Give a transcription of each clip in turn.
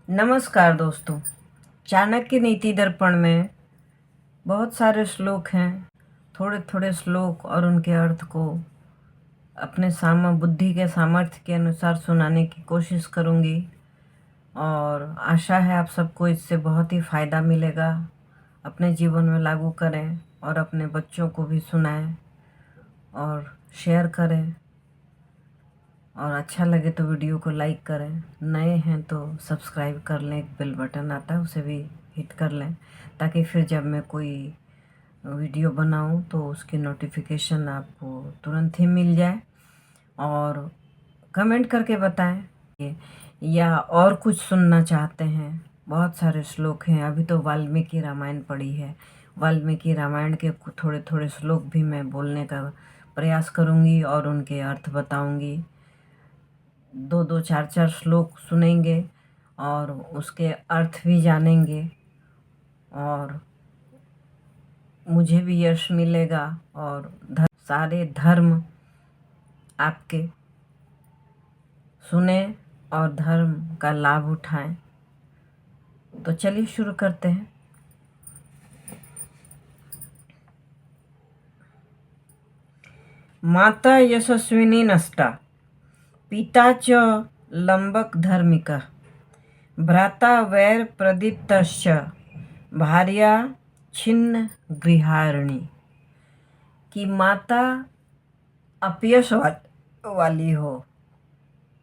नमस्कार दोस्तों। चाणक्य नीति दर्पण में बहुत सारे श्लोक हैं। थोड़े थोड़े श्लोक और उनके अर्थ को अपने बुद्धि के सामर्थ्य के अनुसार सुनाने की कोशिश करूंगी और आशा है आप सबको इससे बहुत ही फ़ायदा मिलेगा। अपने जीवन में लागू करें और अपने बच्चों को भी सुनाएं और शेयर करें, और अच्छा लगे तो वीडियो को लाइक करें। नए हैं तो सब्सक्राइब कर लें, एक बेल बटन आता है उसे भी हिट कर लें, ताकि फिर जब मैं कोई वीडियो बनाऊं तो उसकी नोटिफिकेशन आपको तुरंत ही मिल जाए। और कमेंट करके बताएं या और कुछ सुनना चाहते हैं। बहुत सारे श्लोक हैं। अभी तो वाल्मीकि रामायण पढ़ी है, वाल्मीकि रामायण के थोड़े थोड़े श्लोक भी मैं बोलने का प्रयास करूंगी और उनके अर्थ बताऊंगी। दो दो चार चार श्लोक सुनेंगे और उसके अर्थ भी जानेंगे और मुझे भी यश मिलेगा और सारे धर्म आपके सुने और धर्म का लाभ उठाएं। तो चलिए शुरू करते हैं। माता यशस्विनी नष्टा, पिता च लंबक धर्मिका, भ्राता वैर प्रदीप्तश्च, भार्या छिन्न गृहारिणी। कि माता अपयश वाली हो,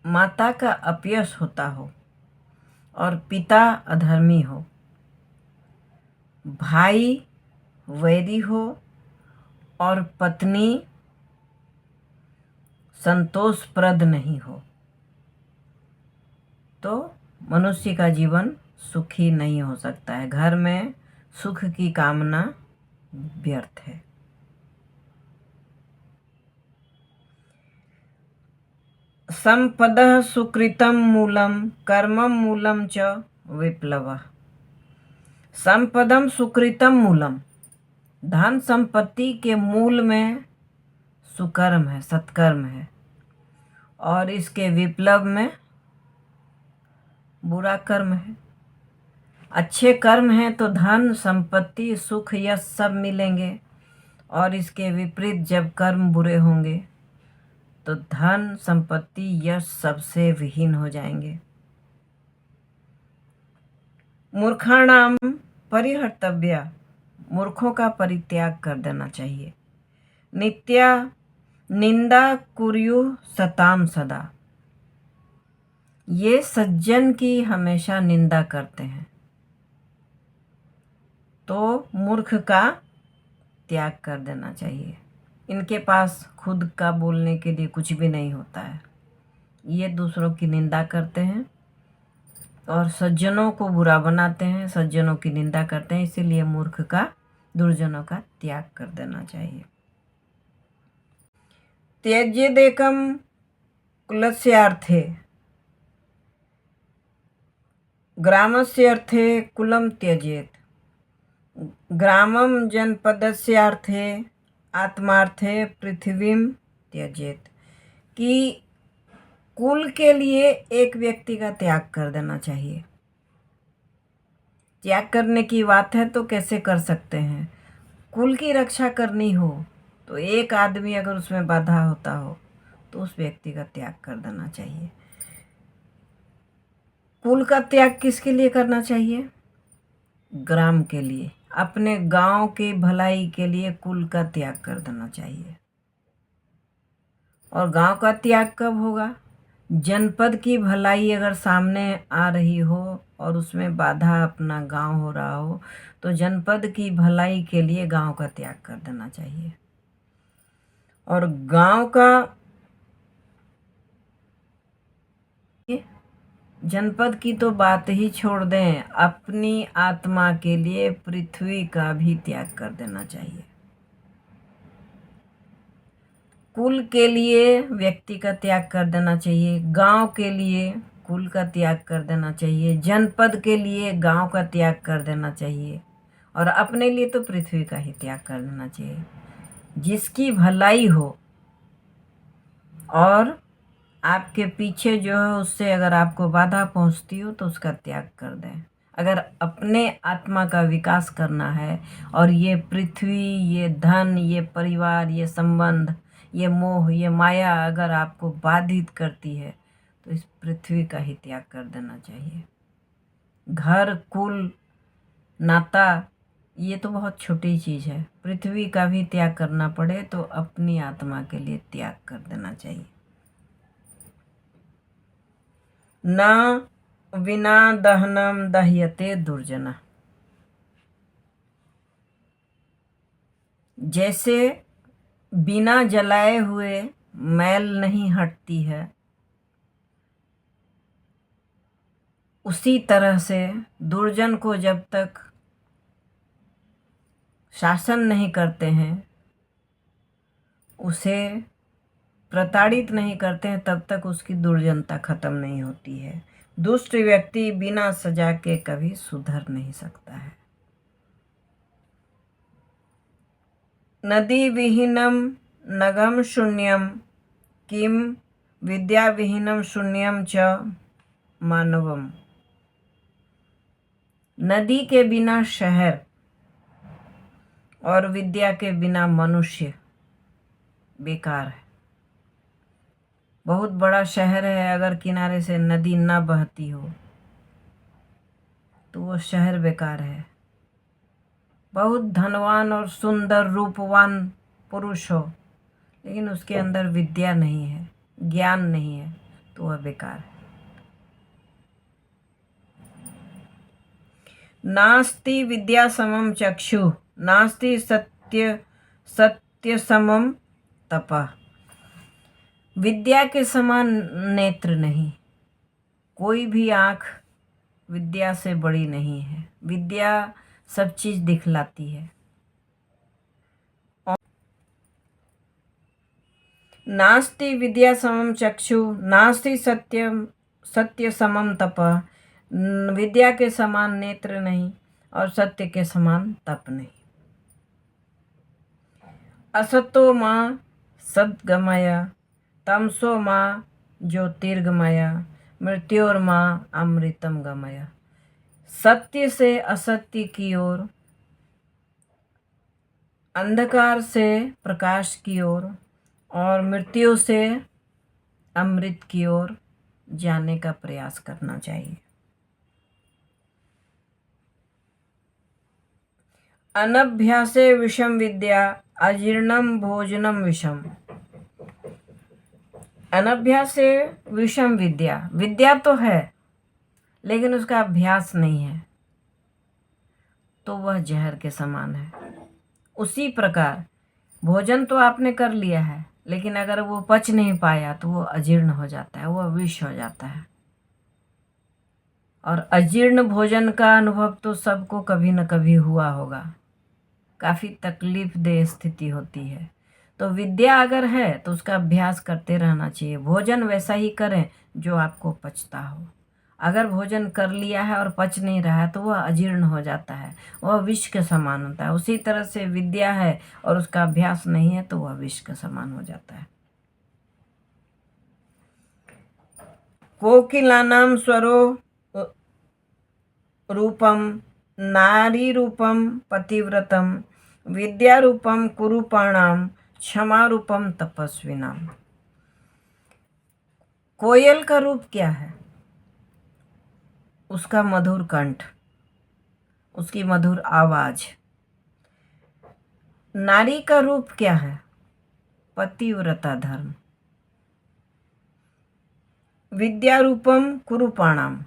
माता का अपयश होता हो और पिता अधर्मी हो, भाई वैरी हो और पत्नी संतोषप्रद नहीं हो, तो मनुष्य का जीवन सुखी नहीं हो सकता है। घर में सुख की कामना व्यर्थ है। संपदः सुकृतं मूलम कर्मं मूलम च विप्लवः। संपदम सुकृतम मूलम, धन संपत्ति के मूल में सुकर्म है, सत्कर्म है, और इसके विप्लव में बुरा कर्म है। अच्छे कर्म हैं तो धन संपत्ति सुख यश सब मिलेंगे, और इसके विपरीत जब कर्म बुरे होंगे तो धन संपत्ति यश सबसे विहीन हो जाएंगे। मूर्खाणाम परिहर्तव्या, मूर्खों का परित्याग कर देना चाहिए। नित्या निंदा कुर्युः सताम सदा, ये सज्जन की हमेशा निंदा करते हैं, तो मूर्ख का त्याग कर देना चाहिए। इनके पास खुद का बोलने के लिए कुछ भी नहीं होता है। ये दूसरों की निंदा करते हैं और सज्जनों को बुरा बनाते हैं, सज्जनों की निंदा करते हैं। इसीलिए मूर्ख का, दुर्जनों का त्याग कर देना चाहिए। त्यजेदेकं कुलस्यार्थे, ग्रामस्य अर्थे कुलं त्यजेत, ग्रामं जनपदस्यार्थे आत्मार्थे पृथ्वीं त्यजेत। कि कुल के लिए एक व्यक्ति का त्याग कर देना चाहिए। त्याग करने की बात है तो कैसे कर सकते हैं? कुल की रक्षा करनी हो तो एक आदमी अगर उसमें बाधा होता हो तो उस व्यक्ति का त्याग कर देना चाहिए। कुल का त्याग किसके लिए करना चाहिए? ग्राम के लिए, अपने गांव की भलाई के लिए कुल का त्याग कर देना चाहिए। और गांव का त्याग कब होगा? जनपद की भलाई अगर सामने आ रही हो और उसमें बाधा अपना गांव हो रहा हो, तो जनपद की भलाई के लिए गांव का त्याग कर देना चाहिए। और गांव का, जनपद की तो बात ही छोड़ दें, अपनी आत्मा के लिए पृथ्वी का भी त्याग कर देना चाहिए। कुल के लिए व्यक्ति का त्याग कर देना चाहिए, गांव के लिए कुल का त्याग कर देना चाहिए, जनपद के लिए गांव का त्याग कर देना चाहिए, और अपने लिए तो पृथ्वी का ही त्याग कर देना चाहिए। जिसकी भलाई हो और आपके पीछे जो है उससे अगर आपको बाधा पहुंचती हो तो उसका त्याग कर दें। अगर अपने आत्मा का विकास करना है और ये पृथ्वी, ये धन, ये परिवार, ये संबंध, ये मोह, ये माया अगर आपको बाधित करती है तो इस पृथ्वी का ही त्याग कर देना चाहिए। घर, कुल, नाता ये तो बहुत छोटी चीज़ है। पृथ्वी का भी त्याग करना पड़े तो अपनी आत्मा के लिए त्याग कर देना चाहिए। न विना दहनम दह्यते दुर्जना। जैसे बिना जलाए हुए मैल नहीं हटती है, उसी तरह से दुर्जन को जब तक शासन नहीं करते हैं, उसे प्रताड़ित नहीं करते हैं, तब तक उसकी दुर्जनता खत्म नहीं होती है। दुष्ट व्यक्ति बिना सजा के कभी सुधर नहीं सकता है। नदी विहीनम नगम शून्यम किम विद्या विहीनम शून्यम च मानवम। नदी के बिना शहर और विद्या के बिना मनुष्य बेकार है। बहुत बड़ा शहर है, अगर किनारे से नदी न बहती हो तो वो शहर बेकार है। बहुत धनवान और सुंदर रूपवान पुरुष हो, लेकिन उसके अंदर विद्या नहीं है, ज्ञान नहीं है, तो वह बेकार है। नास्ति विद्या समम चक्षु नास्ति सत्य समम तपः। विद्या के समान नेत्र नहीं, कोई भी आँख विद्या से बड़ी नहीं है। विद्या सब चीज दिखलाती है। नास्ति विद्या समम चक्षु नास्ति सत्य समम तपः। विद्या के समान नेत्र नहीं और सत्य के समान तप नहीं। असतो माँ सद्गमय तमसो माँ ज्योतिर्गमय मृत्योर्माँ अमृतम गमय। सत्य से असत्य की ओर, अंधकार से प्रकाश की ओर और मृत्यु से अमृत की ओर जाने का प्रयास करना चाहिए। अनभ्यासे विषम विद्या अजीर्णम भोजनम विषम। अनभ्यास से विषम विद्या, विद्या तो है लेकिन उसका अभ्यास नहीं है तो वह जहर के समान है। उसी प्रकार भोजन तो आपने कर लिया है, लेकिन अगर वो पच नहीं पाया तो वो अजीर्ण हो जाता है, वह विष हो जाता है। और अजीर्ण भोजन का अनुभव तो सबको कभी न कभी हुआ होगा। काफ़ी तकलीफ देह स्थिति होती है। तो विद्या अगर है तो उसका अभ्यास करते रहना चाहिए। भोजन वैसा ही करें जो आपको पचता हो। अगर भोजन कर लिया है और पच नहीं रहा है तो वह अजीर्ण हो जाता है, वह विष के समान होता है। उसी तरह से विद्या है और उसका अभ्यास नहीं है तो वह विष के समान हो जाता है। कोकिलानाम स्वरो रूपम नारी रूपम पतिव्रतम विद्या रूपम कुरूपाणाम क्षमा रूपम तपस्विनाम। कोयल का रूप क्या है? उसका मधुर कंठ, उसकी मधुर आवाज। नारी का रूप क्या है? पतिव्रता धर्म। विद्या रूपम कुरूपाणाम।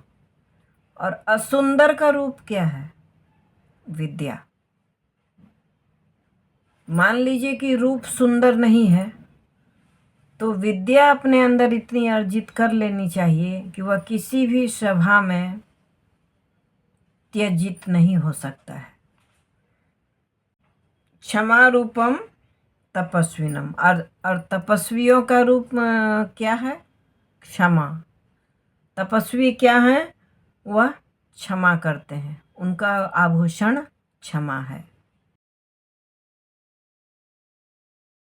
और असुंदर का रूप क्या है? विद्या। मान लीजिए कि रूप सुंदर नहीं है तो विद्या अपने अंदर इतनी अर्जित कर लेनी चाहिए कि वह किसी भी सभा में त्यजित नहीं हो सकता है। क्षमा रूपम तपस्विनम। और तपस्वियों का रूप क्या है? क्षमा। तपस्वी क्या है? वह क्षमा करते हैं, उनका आभूषण क्षमा है।